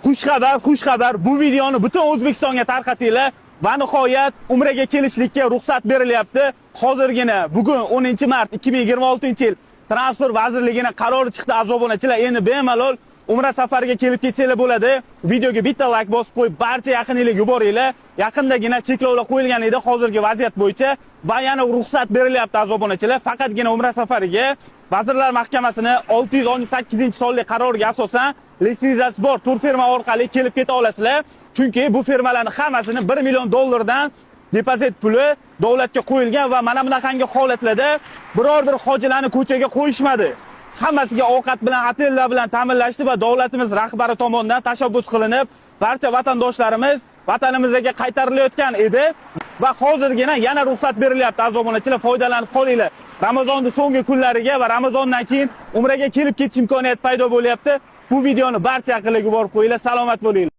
Xushxabar. Bu videoni butun O'zbekistonga tarqatinglar va nihoyat Umraga kelishlikka ruxsat berilyapti. Hozirgina bugun 10-mart 2026-yil Transport vazirligining qarori chiqdi aziz obunachilar. Endi bemalol Umra safariga kelib ketsanglar bo'ladi. Videoga bitta like bosib qo'yib, barcha yaqiningizga yuboringlar. Yaqindagina cheklovlar qo'yilgan edi hozirgi vaziyat bo'yicha va yana ruxsat berilyapti aziz obunachilar. Faqatgina Umra safariga Vazirlar Mahkamasining 668-sonli qaroriga asosan litsenziyasi bor tur firma orqali kelib keta olasizlar. Chunki bu firmalarning hammasini $1 million depozit puli davlatga qo'yilgan va mana bunaqangi holatlarda biror bir hojilarni ko'chaga qo'yishmadi. Hammasiga ovqat bilan, otellar bilan ta'minlashdi va davlatimiz rahbari tomonidan tashabbus qilinib, barcha vatandoshlarimiz vatanimizga qaytarilayotgan edi va hozirgina yana ruxsat berilyapti aziz obunachilar, foydalanib qolinglar. Ramazonning so'nggi kunlariga va Ramazondan keyin Umraga kelib ketish imkoniyati paydo bo'lyapti. Bu videoni barcha aqlga yuborib qo'yinglar. Salomat bo'linglar.